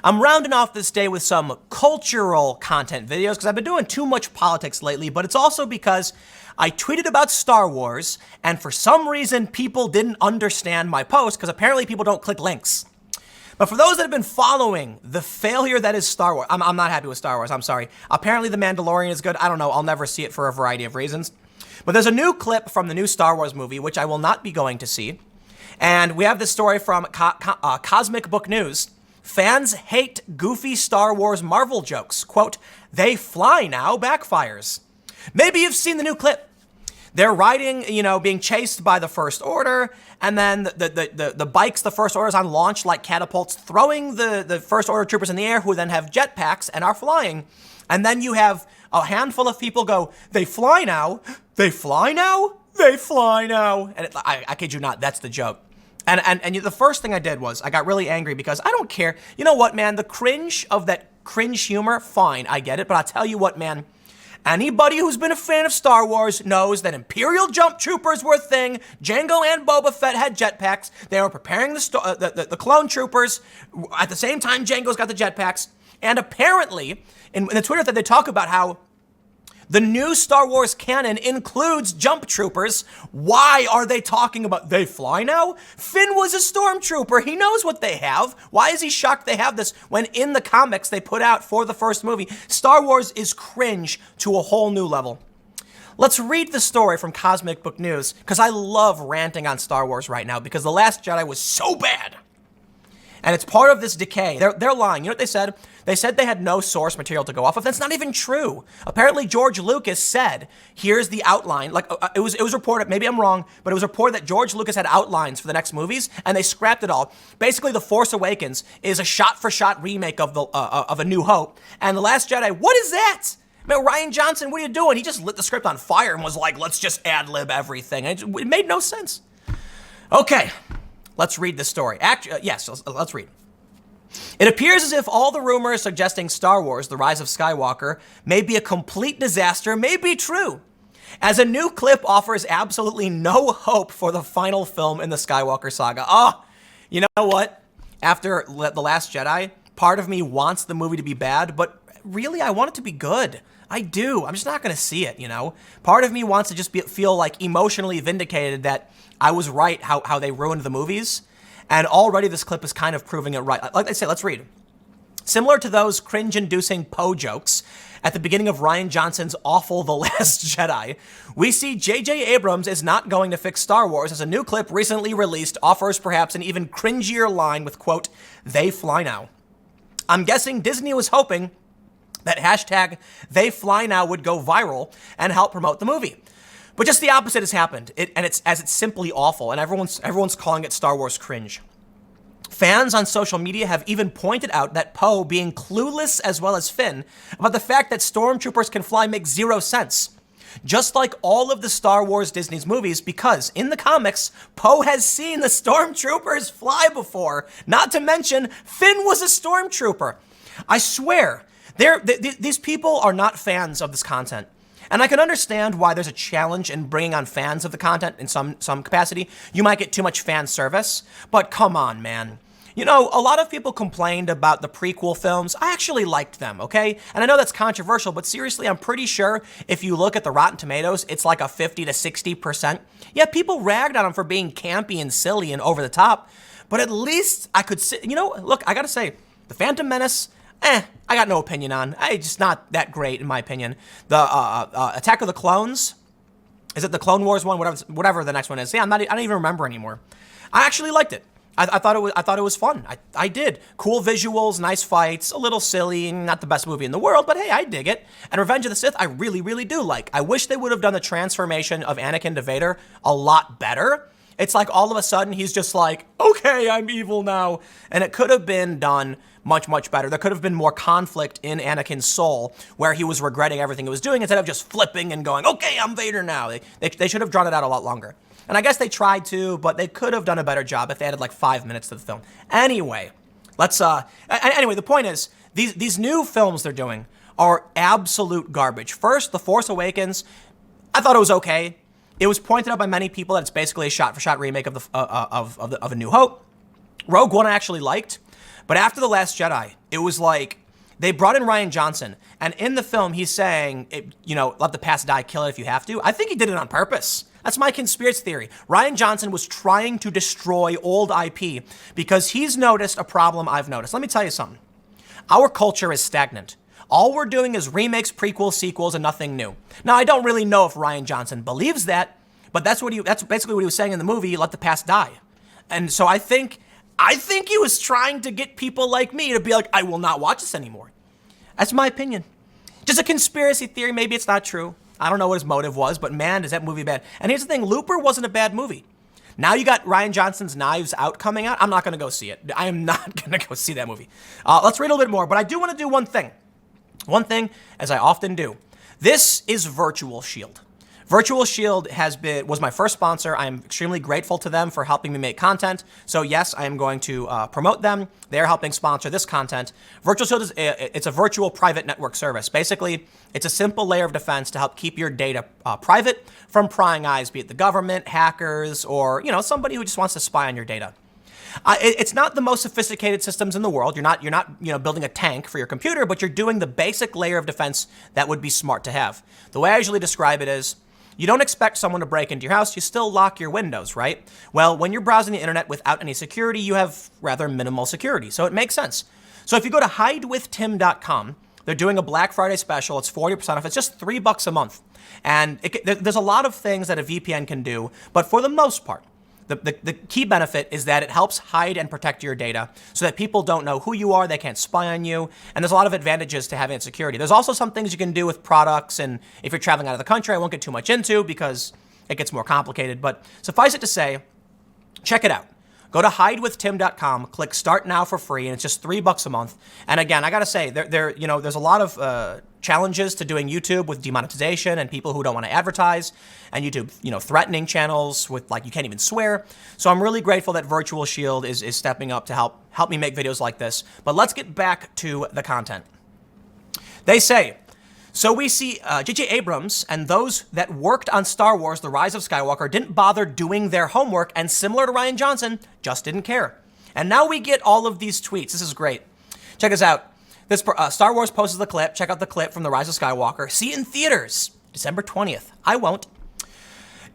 I'm rounding off this day with some cultural content videos because I've been doing too much politics lately, but it's also because I tweeted about Star Wars and for some reason people didn't understand my post because apparently people don't click links. But for those that have been following the failure that is Star Wars, I'm not happy with Star Wars, I'm sorry. Apparently The Mandalorian is good, I don't know, I'll never see it for a variety of reasons. But there's a new clip from the new Star Wars movie, which I will not be going to see. And we have this story from Cosmic Book News. Fans hate goofy Star Wars Marvel jokes. Quote, they fly now backfires. Maybe you've seen the new clip. They're riding, being chased by the First Order, and then the bikes the First Order's on launch like catapults, throwing the First Order troopers in the air who then have jetpacks and are flying. And then you have a handful of people go, they fly now, they fly now, they fly now. And I kid you not, that's the joke. And the first thing I did was I got really angry because I don't care. You know what, man? The cringe of that cringe humor, fine, I get it. But I'll tell you what, man. Anybody who's been a fan of Star Wars knows that Imperial Jump Troopers were a thing. Jango and Boba Fett had jetpacks. They were preparing the clone troopers. At the same time, Jango's got the jetpacks. And apparently, in the Twitter thread, they talk about how the new Star Wars canon includes jump troopers. Why are they talking about they fly now? Finn was a stormtrooper. He knows what they have. Why is he shocked they have this when in the comics they put out for the first movie? Star Wars is cringe to a whole new level. Let's read the story from Cosmic Book News because I love ranting on Star Wars right now because The Last Jedi was so bad. And it's part of this decay. They're lying. You know what they said? They said they had no source material to go off of. That's not even true. Apparently, George Lucas said, here's the outline. Like, it was reported, maybe I'm wrong, but it was reported that George Lucas had outlines for the next movies, and they scrapped it all. Basically, The Force Awakens is a shot-for-shot remake of A New Hope. And The Last Jedi, what is that? Man, Rian Johnson, what are you doing? He just lit the script on fire and was like, let's just ad-lib everything. And it made no sense. Okay. Let's read the story. Yes, let's read. It appears as if all the rumors suggesting Star Wars, The Rise of Skywalker, may be a complete disaster may be true, as a new clip offers absolutely no hope for the final film in the Skywalker saga. Oh, you know what? After The Last Jedi, part of me wants the movie to be bad, but really I want it to be good. I do. I'm just not going to see it, Part of me wants to just feel like emotionally vindicated that I was right how they ruined the movies. And already this clip is kind of proving it right. Like I say, let's read. Similar to those cringe-inducing Poe jokes at the beginning of Rian Johnson's awful The Last Jedi, we see J.J. Abrams is not going to fix Star Wars as a new clip recently released offers perhaps an even cringier line with, quote, they fly now. I'm guessing Disney was hoping that hashtag they fly now would go viral and help promote the movie. But just the opposite has happened, it's simply awful, and everyone's calling it Star Wars cringe. Fans on social media have even pointed out that Poe being clueless as well as Finn about the fact that stormtroopers can fly makes zero sense. Just like all of the Star Wars Disney's movies, because in the comics, Poe has seen the stormtroopers fly before, not to mention Finn was a stormtrooper. I swear, these people are not fans of this content. And I can understand why there's a challenge in bringing on fans of the content in some capacity. You might get too much fan service, but come on, man. A lot of people complained about the prequel films. I actually liked them, okay? And I know that's controversial, but seriously, I'm pretty sure if you look at the Rotten Tomatoes, it's like a 50 to 60%. Yeah, people ragged on them for being campy and silly and over the top, but at least I could say, look, I gotta say, The Phantom Menace, I got no opinion on. It's just not that great, in my opinion. The Attack of the Clones, is it the Clone Wars one? Whatever the next one is. Yeah, I don't even remember anymore. I actually liked it. I thought it was fun. I did. Cool visuals, nice fights, a little silly, not the best movie in the world, but hey, I dig it. And Revenge of the Sith, I really, really do like. I wish they would have done the transformation of Anakin to Vader a lot better. It's like all of a sudden he's just like, okay, I'm evil now. And it could have been done much, much better. There could have been more conflict in Anakin's soul where he was regretting everything he was doing instead of just flipping and going, okay, I'm Vader now. They should have drawn it out a lot longer. And I guess they tried to, but they could have done a better job if they added like 5 minutes to the film. Anyway, anyway, the point is, these new films they're doing are absolute garbage. First, The Force Awakens, I thought it was okay. It was pointed out by many people that it's basically a shot-for-shot remake of A New Hope. Rogue One I actually liked, But after The Last Jedi, it was like, they brought in Rian Johnson, and in the film, he's saying, let the past die, kill it if you have to. I think he did it on purpose. That's my conspiracy theory. Rian Johnson was trying to destroy old IP because he's noticed a problem I've noticed. Let me tell you something. Our culture is stagnant. All we're doing is remakes, prequels, sequels, and nothing new. Now, I don't really know if Rian Johnson believes that, but that's basically what he was saying in the movie, let the past die. And so I think he was trying to get people like me to be like, I will not watch this anymore. That's my opinion. Just a conspiracy theory. Maybe it's not true. I don't know what his motive was, but man, is that movie bad. And here's the thing, Looper wasn't a bad movie. Now you got Rian Johnson's Knives Out coming out. I'm not going to go see it. I am not going to go see that movie. Let's read a little bit more, but I do want to do one thing. One thing, as I often do. This is Virtual Shield. Virtual Shield was my first sponsor. I am extremely grateful to them for helping me make content. So yes, I am going to promote them. They're helping sponsor this content. Virtual Shield it's a virtual private network service. Basically, it's a simple layer of defense to help keep your data private from prying eyes, be it the government, hackers, or somebody who just wants to spy on your data. It's not the most sophisticated systems in the world. You're not building a tank for your computer, but you're doing the basic layer of defense that would be smart to have. The way I usually describe it is, you don't expect someone to break into your house, you still lock your windows, right? Well, when you're browsing the internet without any security, you have rather minimal security, so it makes sense. So if you go to hidewithtim.com, they're doing a Black Friday special, it's 40% off, it's just $3 a month. And there's a lot of things that a VPN can do, but for the most part, the key benefit is that it helps hide and protect your data so that people don't know who you are, they can't spy on you, and there's a lot of advantages to having security. There's also some things you can do with products, and if you're traveling out of the country, I won't get too much into because it gets more complicated, but suffice it to say, check it out. Go to hidewithtim.com, click Start Now for free, and it's just $3 a month. And again, I gotta say, there's a lot of challenges to doing YouTube with demonetization and people who don't want to advertise, and YouTube, threatening channels with you can't even swear. So I'm really grateful that Virtual Shield is stepping up to help me make videos like this. But let's get back to the content. They say, so we see J.J. Abrams and those that worked on Star Wars: The Rise of Skywalker didn't bother doing their homework, and similar to Rian Johnson, just didn't care. And now we get all of these tweets. This is great. Check this out. This Star Wars posted the clip. Check out the clip from The Rise of Skywalker. See it in theaters, December 20th. I won't.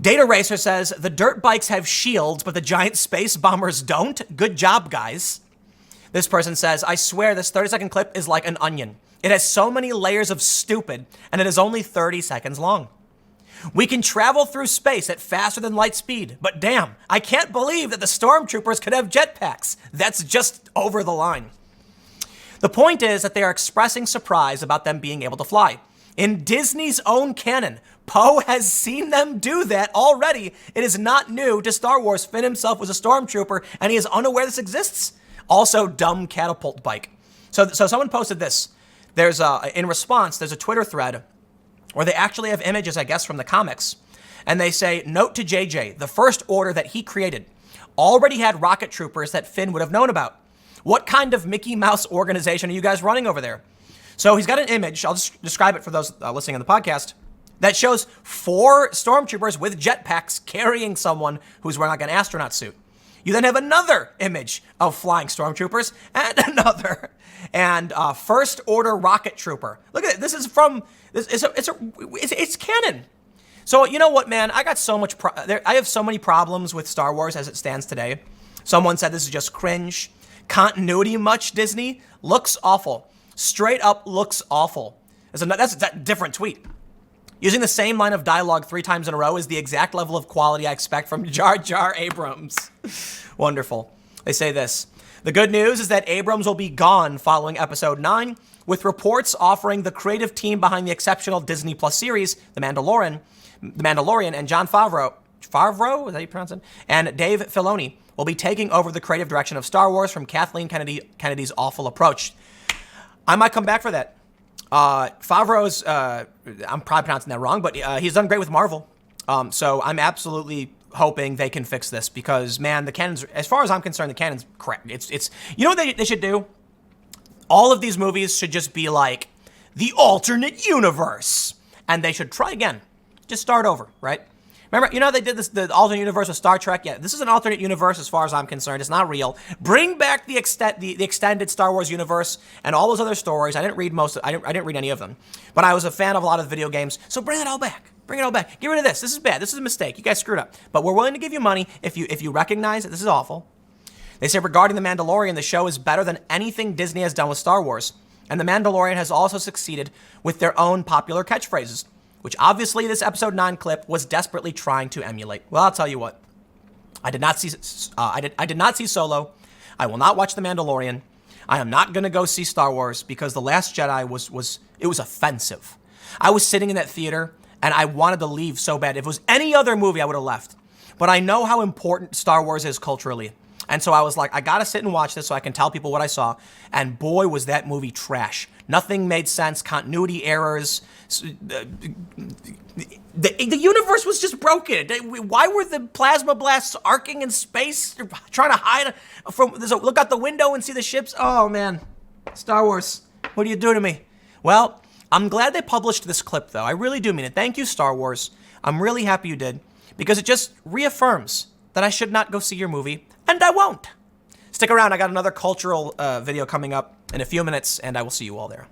Data Racer says, the dirt bikes have shields, but the giant space bombers don't. Good job, guys. This person says, I swear this 30-second clip is like an onion. It has so many layers of stupid, and it is only 30 seconds long. We can travel through space at faster than light speed, but damn, I can't believe that the stormtroopers could have jetpacks. That's just over the line. The point is that they are expressing surprise about them being able to fly. In Disney's own canon, Poe has seen them do that already. It is not new to Star Wars. Finn himself was a stormtrooper, and he is unaware this exists. Also, dumb catapult bike. So someone posted this. In response, there's a Twitter thread where they actually have images, I guess, from the comics. And they say, note to JJ, the first order that he created already had rocket troopers that Finn would have known about. What kind of Mickey Mouse organization are you guys running over there? So he's got an image, I'll just describe it for those listening on the podcast, that shows 4 stormtroopers with jetpacks carrying someone who's wearing like an astronaut suit. You then have another image of flying stormtroopers and another. And first order rocket trooper. Look at it. This is from, it's canon. So you know what, man? I got so much, I have so many problems with Star Wars as it stands today. Someone said this is just cringe. Continuity much, Disney? Looks awful. Straight up looks awful. That's a different tweet. Using the same line of dialogue 3 times in a row is the exact level of quality I expect from Jar Jar Abrams. Wonderful. They say this. The good news is that Abrams will be gone following episode 9, with reports offering the creative team behind the exceptional Disney Plus series, The Mandalorian, and Jon Favreau, is that how you pronounce it? And Dave Filoni will be taking over the creative direction of Star Wars from Kathleen Kennedy's awful approach. I might come back for that. Favreau's, I'm probably pronouncing that wrong, but he's done great with Marvel. So I'm absolutely hoping they can fix this because, man, the canon's, as far as I'm concerned, the canon's crap. It's you know what they should do? All of these movies should just be like the alternate universe. And they should try again. Just start over, right? Remember, you know they did this, the alternate universe with Star Trek? Yeah, this is an alternate universe as far as I'm concerned. It's not real. Bring back the extended Star Wars universe and all those other stories. I didn't read I didn't read any of them, but I was a fan of a lot of the video games. So bring it all back. Bring it all back. Get rid of this. This is bad. This is a mistake. You guys screwed up. But we're willing to give you money if you recognize that this is awful. They say regarding The Mandalorian, the show is better than anything Disney has done with Star Wars. And The Mandalorian has also succeeded with their own popular catchphrases, which obviously this episode 9 clip was desperately trying to emulate. Well, I'll tell you what. I did not see Solo. I will not watch The Mandalorian. I am not going to go see Star Wars because The Last Jedi was offensive. I was sitting in that theater and I wanted to leave so bad. If it was any other movie, I would have left. But I know how important Star Wars is culturally. And so I was like, I gotta sit and watch this so I can tell people what I saw. And boy, was that movie trash. Nothing made sense, continuity errors. The universe was just broken. Why were the plasma blasts arcing in space, trying to hide from, look out the window and see the ships? Oh man, Star Wars, what do you do to me? Well, I'm glad they published this clip though. I really do mean it. Thank you, Star Wars. I'm really happy you did, because it just reaffirms that I should not go see your movie. And I won't. Stick around, I got another cultural video coming up in a few minutes, and I will see you all there.